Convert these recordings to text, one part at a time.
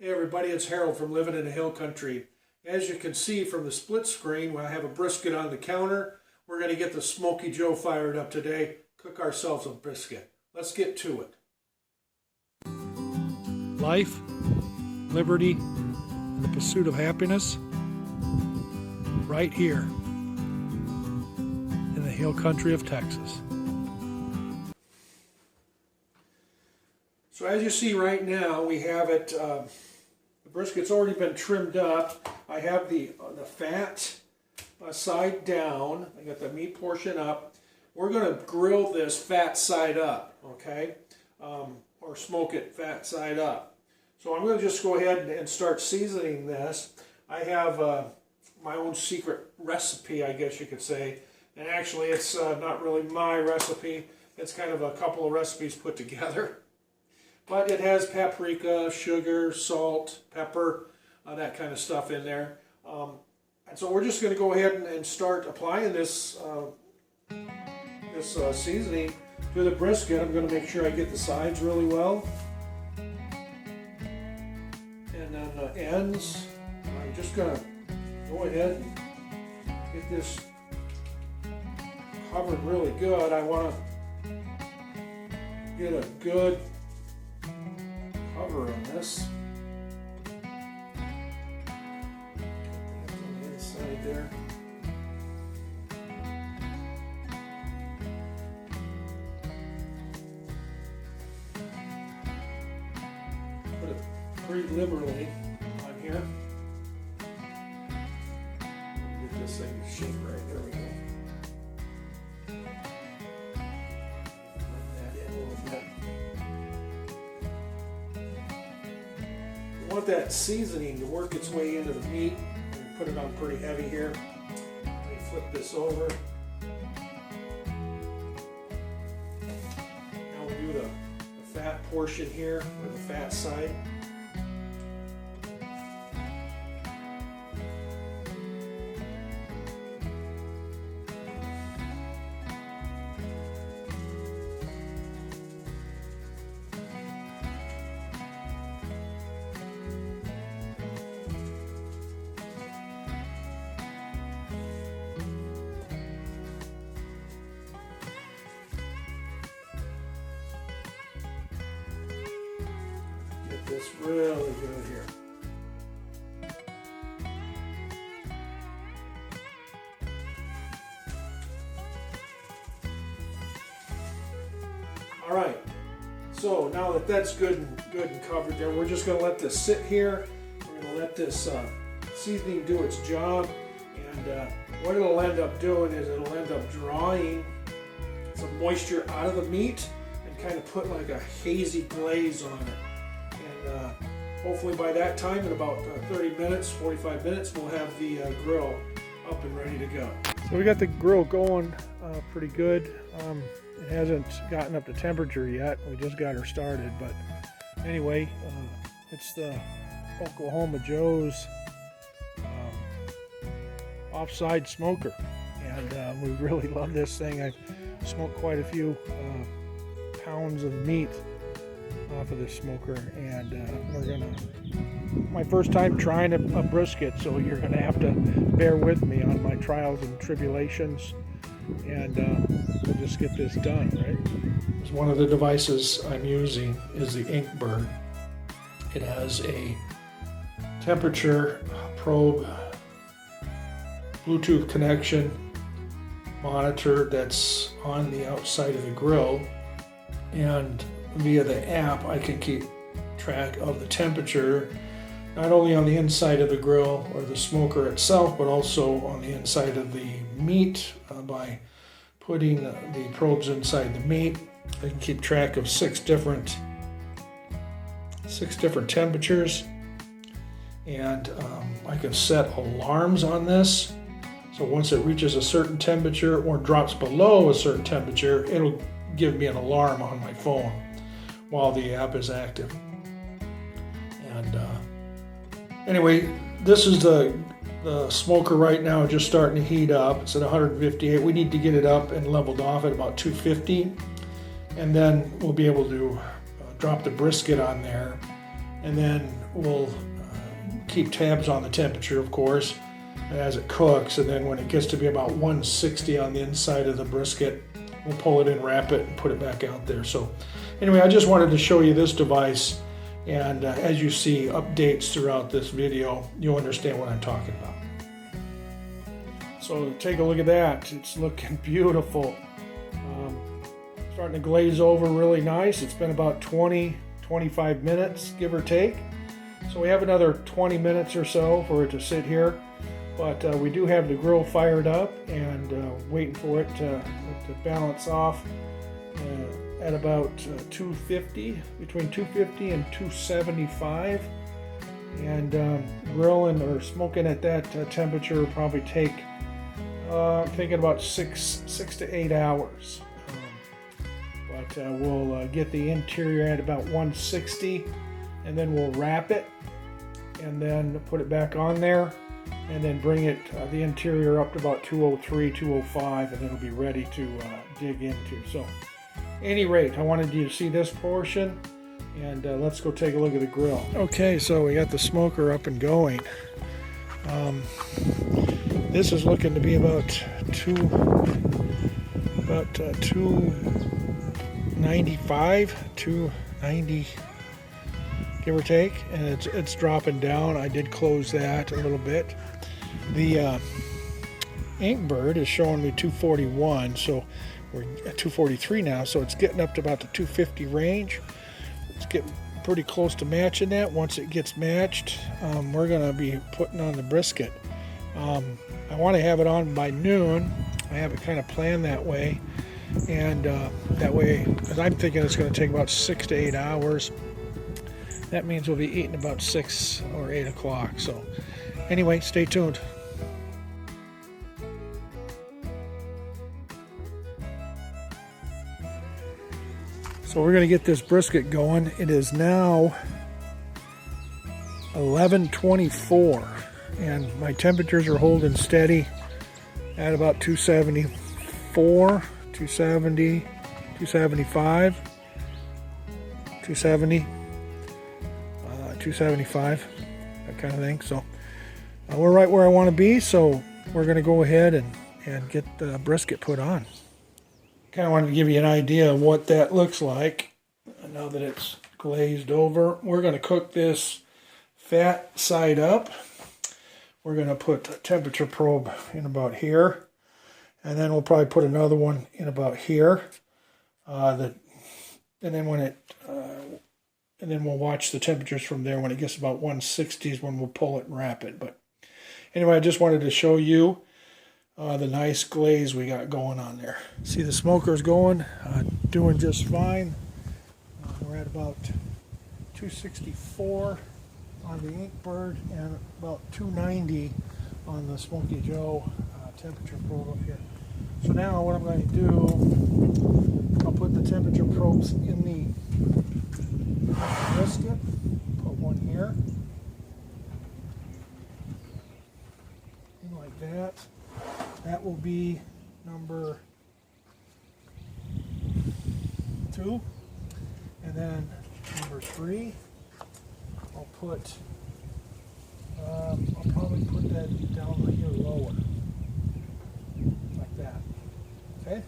Hey everybody, it's Harold from Living in the Hill Country. As you can see from the split screen, when I have a brisket on the counter, we're going to get the Smoky Joe fired up today, cook ourselves a brisket. Let's get to it. Life, liberty, and the pursuit of happiness, right here in the Hill Country of Texas. So as you see right now, we have it, the brisket's already been trimmed up. I have the fat side down. I got the meat portion up. We're going to grill this fat side up, okay? Or smoke it fat side up. So I'm going to just go ahead and start seasoning this. I have my own secret recipe, I guess you could say. And actually it's not really my recipe. It's kind of a couple of recipes put together. But it has paprika, sugar, salt, pepper, that kind of stuff in there. And so we're just going to go ahead and start applying this, seasoning to the brisket. I'm going to make sure I get the sides really well. And then the ends. I'm just going to go ahead and get this covered really good. I want to get a good cover on this. Get that on the inside there. Put it pretty liberally on here. Get this thing to shape right. There we go. Rub that in a little bit. I want that seasoning to work its way into the meat. And put it on pretty heavy here. Let me flip this over. Now we'll do the fat portion here, or the fat side. This really good here. All right, so now that that's good and covered there, we're just going to let this sit here. We're going to let this seasoning do its job, and what it'll end up doing is it'll end up drawing some moisture out of the meat and kind of put like a hazy glaze on it. And hopefully by that time, in about 30 minutes, 45 minutes, we'll have the grill up and ready to go. So we got the grill going pretty good. It hasn't gotten up to temperature yet. We just got her started, but anyway, it's the Oklahoma Joe's offside smoker, and we really love this thing. I've smoked quite a few pounds of meat off of this smoker, and my first time trying a brisket, so you're gonna have to bear with me on my trials and tribulations, and we'll just get this done, right? One of the devices I'm using is the Inkbird. It has a temperature probe, Bluetooth connection monitor that's on the outside of the grill, and via the app I can keep track of the temperature, not only on the inside of the grill or the smoker itself, but also on the inside of the meat by putting the probes inside the meat. I can keep track of six different temperatures, and I can set alarms on this. So once it reaches a certain temperature or drops below a certain temperature, it'll give me an alarm on my phone while the app is active. And anyway, this is the smoker right now, just starting to heat up. It's at 158. We need to get it up and leveled off at about 250, and then we'll be able to drop the brisket on there and then we'll keep tabs on the temperature, of course, as it cooks. And then when it gets to be about 160 on the inside of the brisket, we'll pull it in, wrap it, and put it back out there. So anyway, I just wanted to show you this device, and as you see updates throughout this video, you'll understand what I'm talking about. So take a look at that. It's looking beautiful. Starting to glaze over really nice. It's been about 20-25 minutes, give or take. So we have another 20 minutes or so for it to sit here. But we do have the grill fired up and waiting for it to balance off at about 250, between 250 and 275. And grilling or smoking at that temperature will probably take, I'm thinking about 6 to 8 hours. But we'll get the interior at about 160, and then we'll wrap it and then put it back on there, and then bring it the interior up to about 203, 205, and then it'll be ready to dig into. So any rate, I wanted you to see this portion, and let's go take a look at the grill. Okay, so we got the smoker up and going. This is looking to be about 295, 290, give or take, and it's dropping down. I did close that a little bit. The Inkbird is showing me 241, so we're at 243 now, so it's getting up to about the 250 range. It's getting pretty close to matching that. Once it gets matched, we're going to be putting on the brisket. I want to have it on by noon. I have it kind of planned that way, and that way, because I'm thinking it's going to take about 6 to 8 hours. That means we'll be eating about 6 or 8 o'clock. So anyway, stay tuned. So we're going to get this brisket going. It is now 11:24, and my temperatures are holding steady at about 274, 270, 275, 270. 275, that kind of thing. So we're right where I want to be, so we're going to go ahead and get the brisket put on. Kind of wanted to give you an idea of what that looks like now that it's glazed over. We're going to cook this fat side up. We're going to put a temperature probe in about here, and then we'll probably put another one in about here. And then we'll watch the temperatures from there. When it gets about 160 is when we'll pull it and wrap it. But anyway, I just wanted to show you the nice glaze we got going on there. See, the smoker's going, doing just fine. We're at about 264 on the Inkbird and about 290 on the Smoky Joe temperature probe up here. So now what I'm going to do, I'll put the temperature probes in the brisket. Put one here, like that. That will be number 2, and then number 3. I'll probably put that down right here lower, like that. Okay.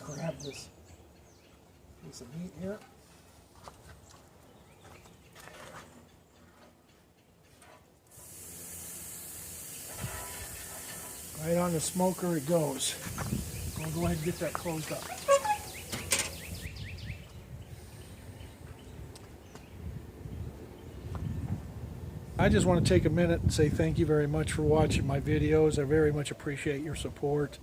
Grab this piece of meat here. Right on the smoker it goes. I'll go ahead and get that closed up. I just want to take a minute and say thank you very much for watching my videos. I very much appreciate your support.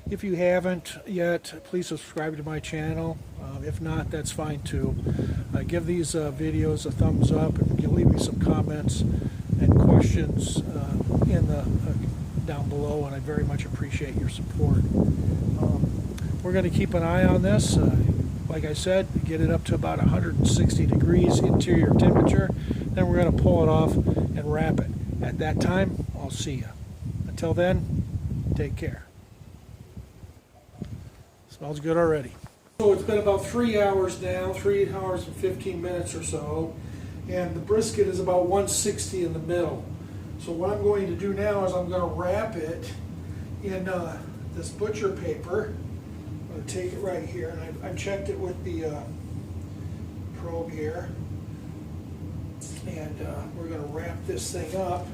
If you haven't yet, please subscribe to my channel. If not, that's fine too. Give these videos a thumbs up, and you leave me some comments and questions down below, and I very much appreciate your support. We're going to keep an eye on this. Like I said, get it up to about 160 degrees interior temperature. Then we're going to pull it off and wrap it. At that time, I'll see you. Till then, take care. Smells good already. So it's been about 3 hours now, 3 hours and 15 minutes or so, and the brisket is about 160 in the middle. So what I'm going to do now is I'm going to wrap it in this butcher paper. I'm going to take it right here, and I've checked it with the probe here, and we're going to wrap this thing up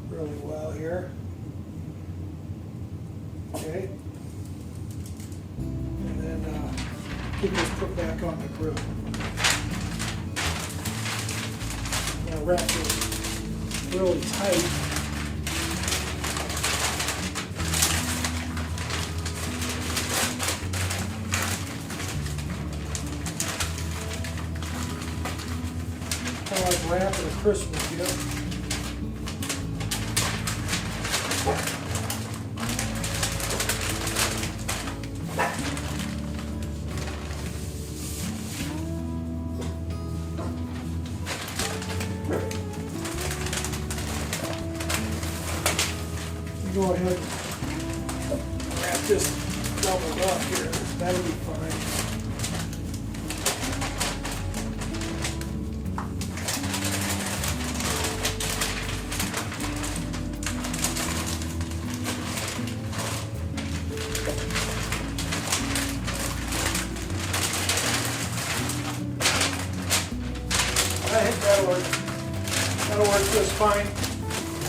really well here. Okay. And then get this put back on the grill. I'm going to wrap this really tight. Kind of like wrapping a Christmas gift. Go ahead and wrap this doubled up here. That'll be fine. I think that'll work. That'll work just fine.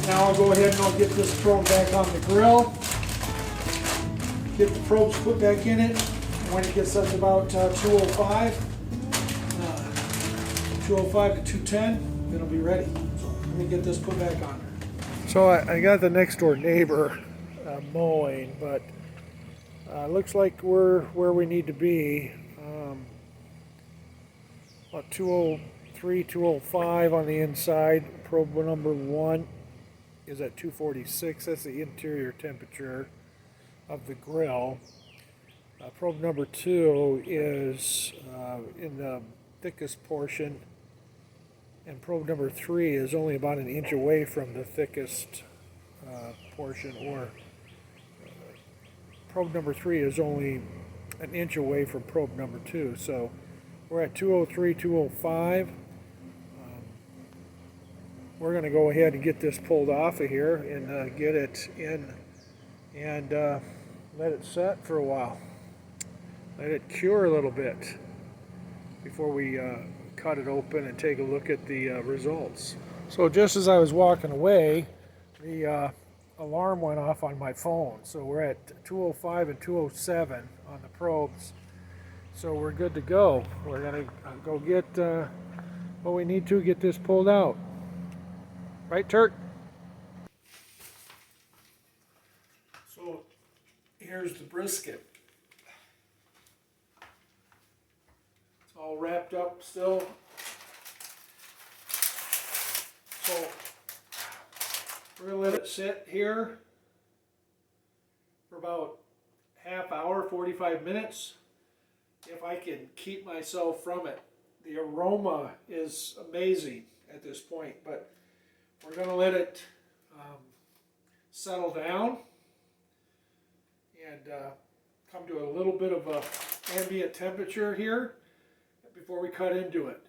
Now I'll go ahead and I'll get this thrown back on the grill. Get the probes put back in it. When it gets up to about 205 to 210, then it'll be ready. So let me get this put back on there. So I got the next door neighbor mowing, but looks like we're where we need to be. About 203, 205 on the inside. Probe number 1 is at 246. That's the interior temperature of the grill. Probe number 2 is in the thickest portion, and probe number 3 is only about an inch away from the thickest portion, or probe number 3 is only an inch away from probe number 2. So we're at 203, 205. We're going to go ahead and get this pulled off of here and get it in and let it set for a while. Let it cure a little bit before we cut it open and take a look at the results. So just as I was walking away, the alarm went off on my phone. So we're at 205 and 207 on the probes. So we're good to go. We're going to go get what we need to get this pulled out. Right, Turk? So here's the brisket. It's all wrapped up still. So we're going to let it sit here for about half hour, 45 minutes, if I can keep myself from it. The aroma is amazing at this point, but we're going to let it settle down and come to a little bit of a ambient temperature here before we cut into it.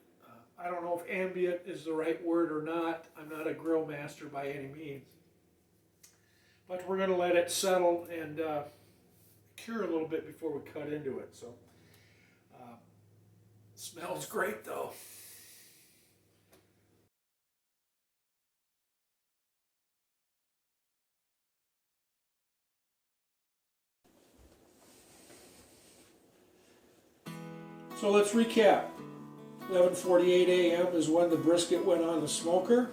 I don't know if ambient is the right word or not. I'm not a grill master by any means. But we're going to let it settle and cure a little bit before we cut into it. So, smells great though. So let's recap. 11:48 a.m. is when the brisket went on the smoker.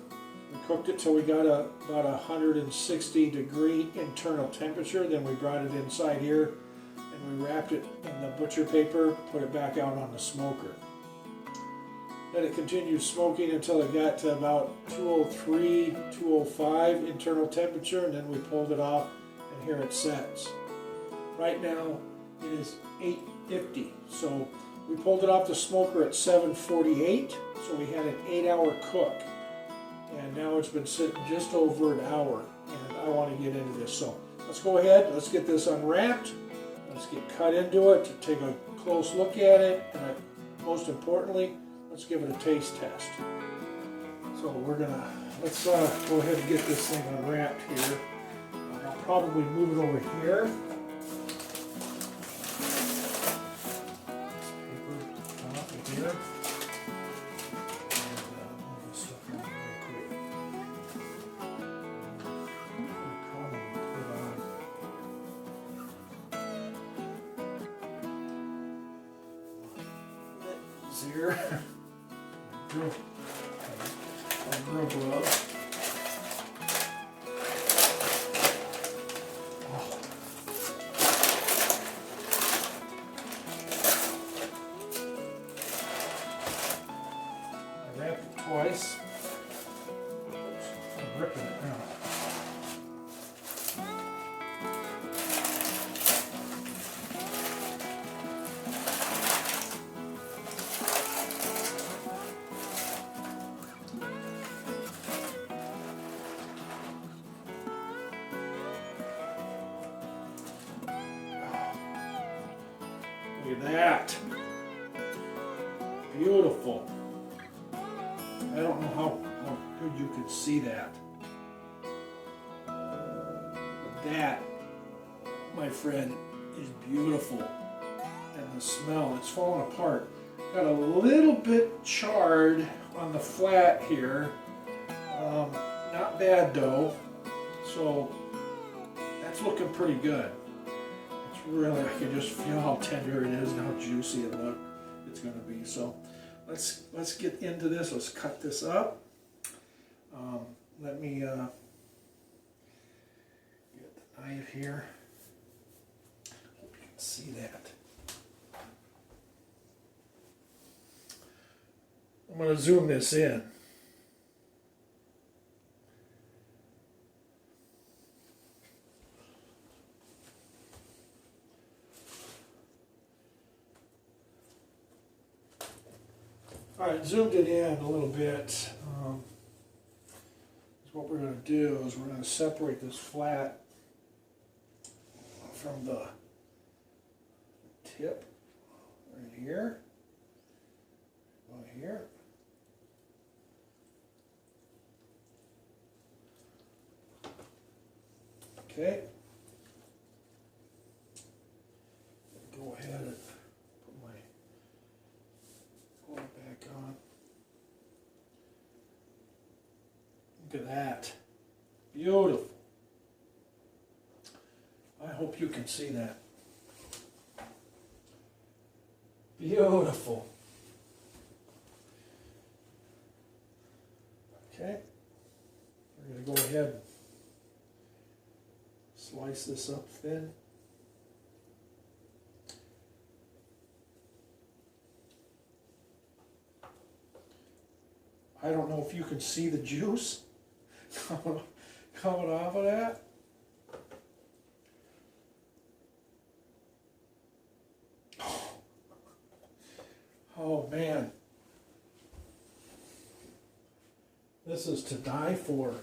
We cooked it till we got about 160 degree internal temperature. Then we brought it inside here and we wrapped it in the butcher paper, put it back out on the smoker. Then it continued smoking until it got to about 203, 205 internal temperature, and then we pulled it off and here it sets. Right now it is 8:50, so we pulled it off the smoker at 7:48, so we had an 8-hour cook. And now it's been sitting just over an hour, and I want to get into this. So let's go ahead, let's get this unwrapped, let's get cut into it, take a close look at it, and most importantly, let's give it a taste test. So let's go ahead and get this thing unwrapped here. I'll probably move it over here. Paper off of here. Here. Grill glove. I wrapped it twice. Oops, I'm ripping it now. Look at that. Beautiful. I don't know how good you can see that. But that, my friend, is beautiful. And the smell, it's falling apart. Got a little bit charred on the flat here. Not bad though. So that's looking pretty good. Really, I can just feel how tender it is and how juicy it's going to be. So let's get into this. Let's cut this up. Let me get the knife here. Hope you can see that. I'm going to zoom this in. All right, zoomed it in a little bit. What we're going to do is we're going to separate this flat from the tip right here. Go here. Okay. Go ahead and put my cord back on. Look at that. Beautiful. I hope you can see that. Beautiful. Okay. We're going to go ahead and slice this up thin. I don't know if you can see the juice coming off of that. Oh man, this is to die for.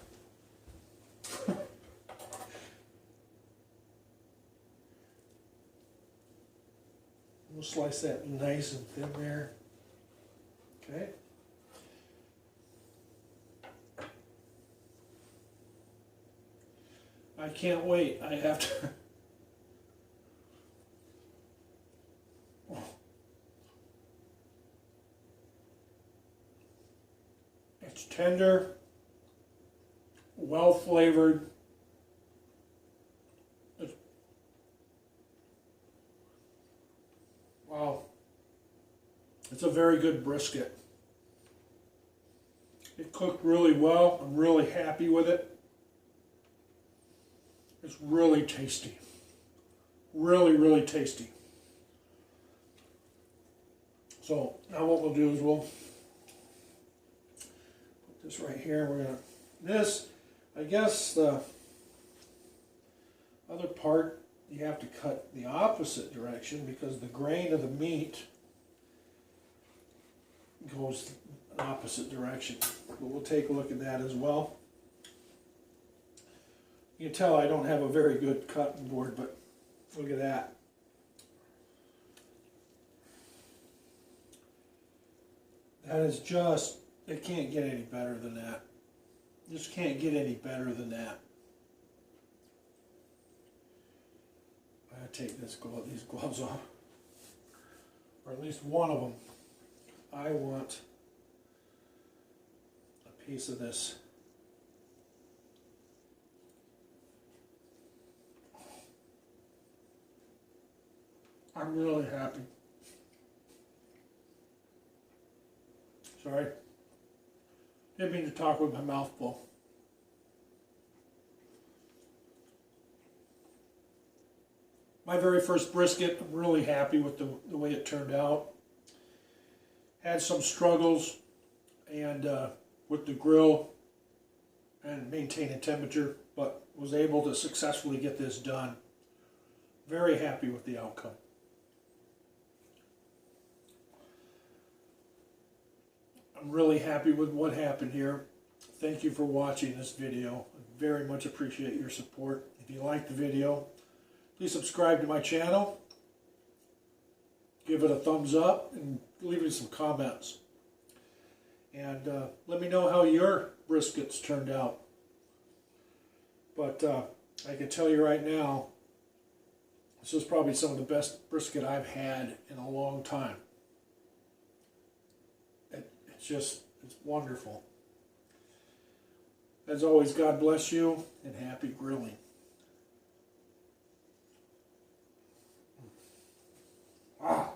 We'll slice that nice and thin there. Okay. I can't wait. I have to. It's tender, well flavored. Wow. It's a very good brisket. It cooked really well. I'm really happy with it. It's really tasty. Really, really tasty. So now what we'll do is we'll put this right here. We're gonna I guess the other part you have to cut the opposite direction because the grain of the meat goes opposite direction. But we'll take a look at that as well. You can tell I don't have a very good cutting board, but look at that. That is just, it can't get any better than that. Just can't get any better than that. I gotta take these gloves off, or at least one of them. I want a piece of this. I'm really happy. Sorry. Didn't mean to talk with my mouth full. My very first brisket, I'm really happy with the way it turned out. Had some struggles and with the grill and maintaining temperature, but was able to successfully get this done. Very happy with the outcome. I'm really happy with what happened here. Thank you for watching this video. I very much appreciate your support. If you like the video, please subscribe to my channel. Give it a thumbs up and leave me some comments. And let me know how your briskets turned out. But I can tell you right now, this is probably some of the best brisket I've had in a long time. It's wonderful. As always, God bless you and happy grilling. Wow.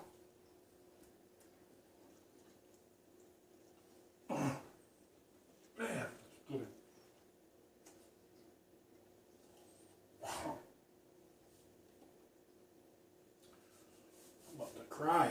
Man, that's good. Wow. I'm about to cry.